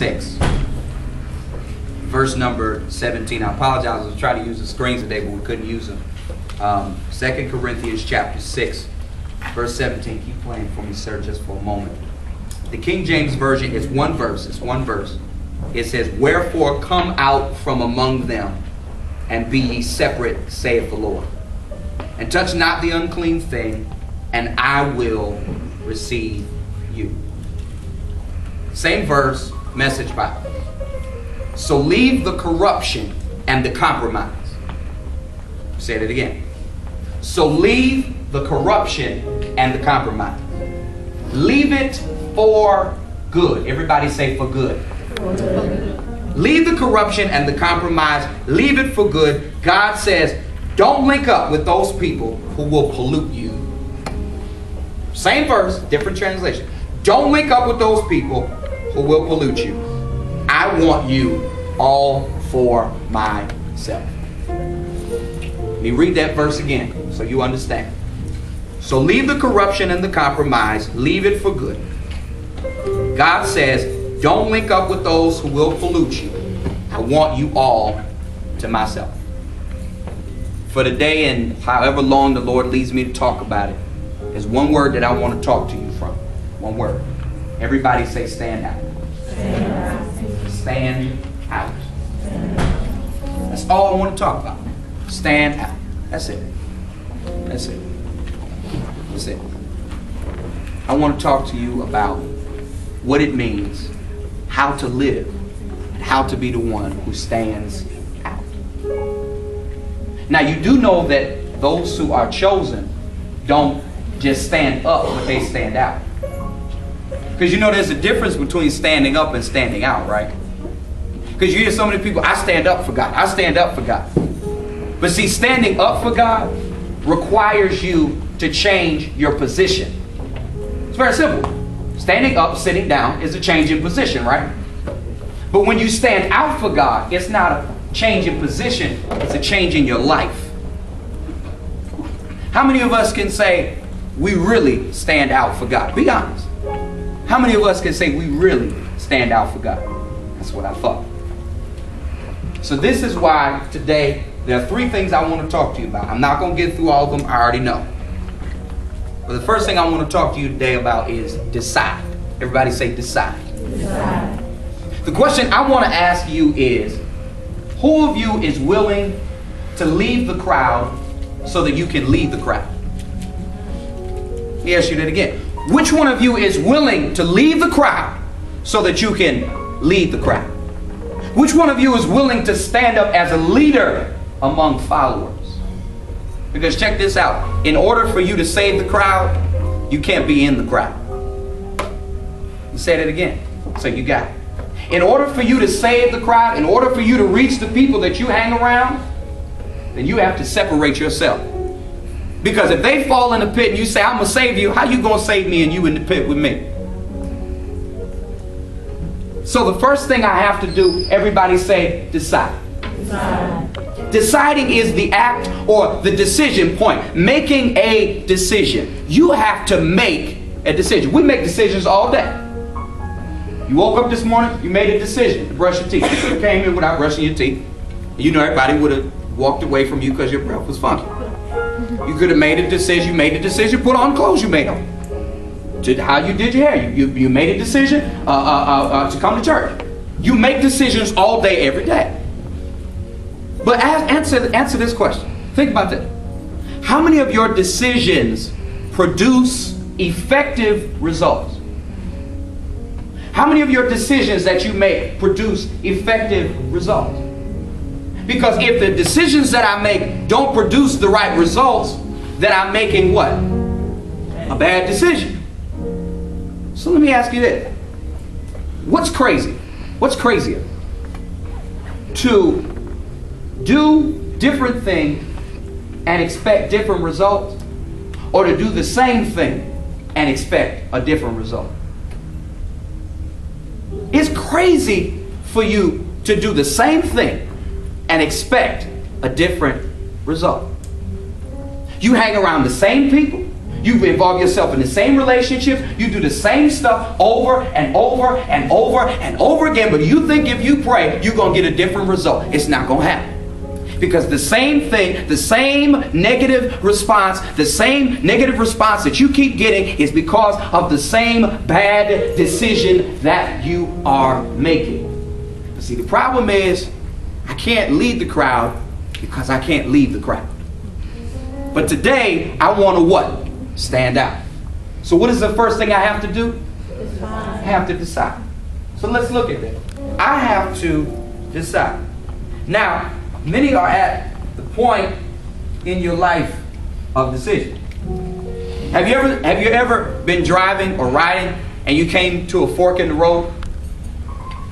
6, verse number 17. I apologize. I was trying to use the screens today, but we couldn't use them. 2 Corinthians chapter 6, verse 17. Keep playing for me, sir, just for a moment. The King James Version is one verse. It's one verse. It says, "Wherefore come out from among them, and be ye separate, saith the Lord. And touch not the unclean thing, and I will receive you." Same verse, Message Bible. So leave the corruption and the compromise. Say it again. So leave the corruption and the compromise. Leave it for good. Everybody say for good. Leave the corruption and the compromise. Leave it for good. God says, don't link up with those people who will pollute you. Same verse, different translation. Don't link up with those people who will pollute you. I want you all for myself. Let me read that verse again so you understand. So leave the corruption and the compromise. Leave it for good. God says, don't link up with those who will pollute you. I want you all to myself. For today and however long the Lord leads me to talk about it, there's one word that I want to talk to you from. One word. Everybody say stand out. Stand out. Stand out. That's all I want to talk about. Stand out. That's it. That's it. That's it. I want to talk to you about what it means, how to live, and how to be the one who stands out. Now you do know that those who are chosen don't just stand up, but they stand out. Because you know there's a difference between standing up and standing out, right? Because you hear so many people, I stand up for God. I stand up for God. But see, standing up for God requires you to change your position. It's very simple. Standing up, sitting down is a change in position, right? But when you stand out for God, it's not a change in position, it's a change in your life. How many of us can say we really stand out for God? Be honest. How many of us can say we really stand out for God? That's what I thought. So this is why today there are 3 things I want to talk to you about. I'm not going to get through all of them. I already know. But the first thing I want to talk to you today about is decide. Everybody say decide. Decide. The question I want to ask you is, who of you is willing to leave the crowd so that you can lead the crowd? Let me ask you that again. Which one of you is willing to leave the crowd so that you can lead the crowd? Which one of you is willing to stand up as a leader among followers? Because check this out. In order for you to save the crowd, you can't be in the crowd. Let me say that again so you got it. In order for you to save the crowd, in order for you to reach the people that you hang around, then you have to separate yourself. Because if they fall in the pit and you say, I'm going to save you, how you going to save me and you in the pit with me? So the first thing I have to do, everybody say, decide. Decide. Deciding is the act or the decision point. Making a decision. You have to make a decision. We make decisions all day. You woke up this morning, you made a decision to brush your teeth. You came here without brushing your teeth. You know everybody would have walked away from you because your breath was funky. You could have made a decision. You made a decision, put on clothes you made on. To how you did your hair. You made a decision to come to church. You make decisions all day, every day. But answer this question. Think about that. How many of your decisions produce effective results? How many of your decisions that you make produce effective results? Because if the decisions that I make don't produce the right results, then I'm making what? A bad decision. So let me ask you this. What's crazy? What's crazier? To do different things and expect different results, or to do the same thing and expect a different result? It's crazy for you to do the same thing and expect a different result. You hang around the same people, You involve yourself in the same relationships. You do the same stuff over and over and over and over again. But you think if you pray, you're going to get a different result. It's not going to happen. Because the same thing, the same negative response that you keep getting is because of the same bad decision that you are making. But see, the problem is, I can't lead the crowd because I can't leave the crowd. But today, I want to what? Stand out. So what is the first thing I have to do? I have to decide. So let's look at that. I have to decide. Now, many are at the point in your life of decision. Have you ever been driving or riding and you came to a fork in the road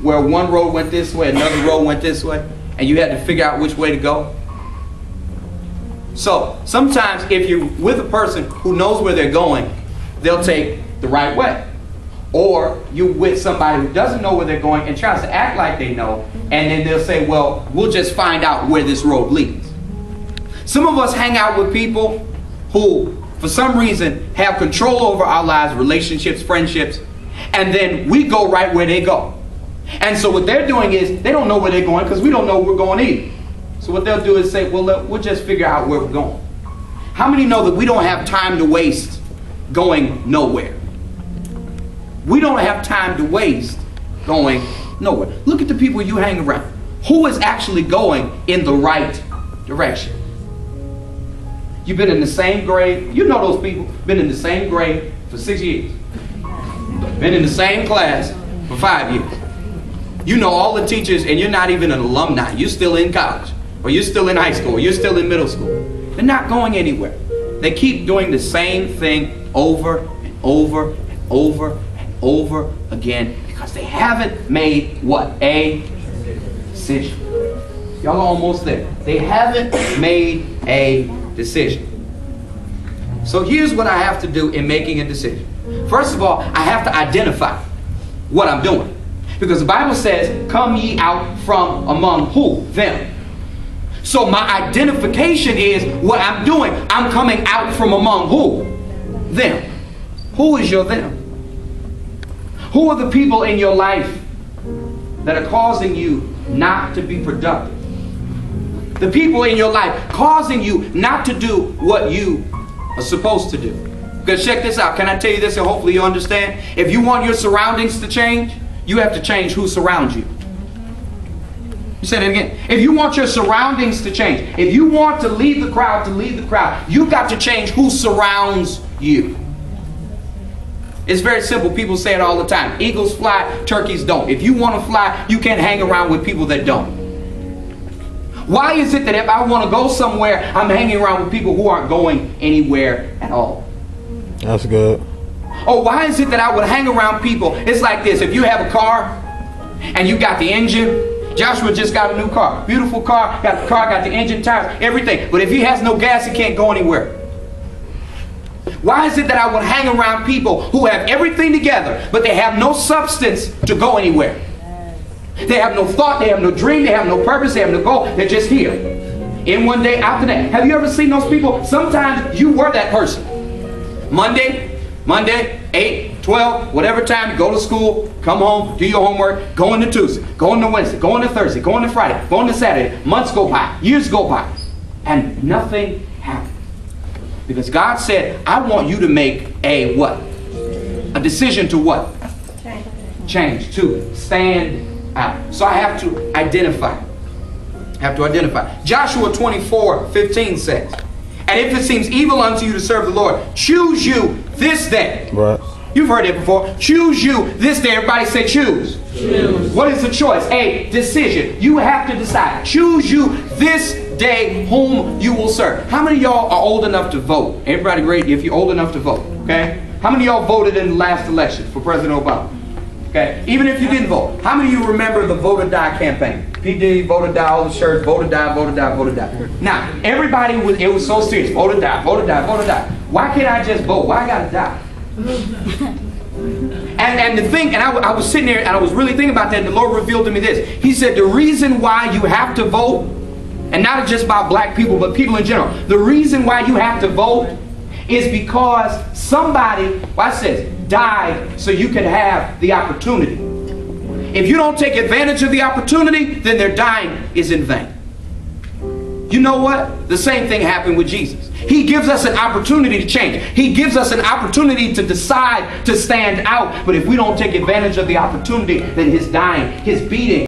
where one road went this way, another road went this way, and you had to figure out which way to go? So sometimes if you're with a person who knows where they're going, they'll take the right way. Or you're with somebody who doesn't know where they're going and tries to act like they know, and then they'll say, well, we'll just find out where this road leads. Some of us hang out with people who, for some reason, have control over our lives, relationships, friendships, and then we go right where they go. And so what they're doing is, they don't know where they're going because we don't know where we're going either. So what they'll do is say, well, we'll just figure out where we're going. How many know that we don't have time to waste going nowhere? We don't have time to waste going nowhere. Look at the people you hang around. Who is actually going in the right direction? You've been in the same grade. You know those people. Been in the same grade for 6 years. Been in the same class for 5 years. You know all the teachers and you're not even an alumni. You're still in college. Or you're still in high school. Or you're still in middle school. They're not going anywhere. They keep doing the same thing over and over and over over again because they haven't made what? A decision. Y'all are almost there. They haven't made a decision. So here's what I have to do in making a decision. First of all, I have to identify what I'm doing. Because the Bible says, come ye out from among who? Them. So my identification is what I'm doing. I'm coming out from among who? Them. Who is your them? Who are the people in your life that are causing you not to be productive? The people in your life causing you not to do what you are supposed to do. Because check this out. Can I tell you this and hopefully you understand? If you want your surroundings to change, you have to change who surrounds you. You say that again. If you want your surroundings to change, if you want to lead the crowd, you've got to change who surrounds you. It's very simple. People say it all the time. Eagles fly, turkeys don't. If you want to fly, you can't hang around with people that don't. Why is it that if I want to go somewhere, I'm hanging around with people who aren't going anywhere at all? That's good. Oh, why is it that I would hang around people? It's like this. If you have a car and you got the engine, Joshua just got a new car. Beautiful car. Got the car, got the engine, tires, everything. But if he has no gas, he can't go anywhere. Why is it that I would hang around people who have everything together, but they have no substance to go anywhere? They have no thought, they have no dream, they have no purpose, they have no goal. They're just here. In one day, out the next. Have you ever seen those people? Sometimes you were that person. Monday, 8, 12, whatever time, you go to school, come home, do your homework, go into Tuesday, go into Wednesday, go into Thursday, go into Friday, go into Saturday. Months go by, years go by, and nothing happens. Because God said, I want you to make a what? A decision to what? Change. To stand out. So I have to identify. Joshua 24:15 says, and if it seems evil unto you to serve the Lord, choose you this day. Right. You've heard it before. Choose you this day. Everybody say choose. Choose. What is the choice? A decision. You have to decide. Choose you this day whom you will serve. How many of y'all are old enough to vote? Everybody great if you're old enough to vote. Okay? How many of y'all voted in the last election for President Obama? Okay? Even if you didn't vote. How many of you remember the Vote or Die campaign? PD, vote or die, all the shirts, vote or die, vote or die, vote or die. Now, everybody it was so serious. Vote or die, vote or die, vote or die. Why can't I just vote? Why I gotta die? And the thing, and I was sitting there and I was really thinking about that, and the Lord revealed to me this. He said the reason why you have to vote, and not just about black people, but people in general, the reason why you have to vote is because somebody, watch this, died so you can have the opportunity. If you don't take advantage of the opportunity, then their dying is in vain. You know what? The same thing happened with Jesus. He gives us an opportunity to change. He gives us an opportunity to decide to stand out. But if we don't take advantage of the opportunity, then his dying, his beating,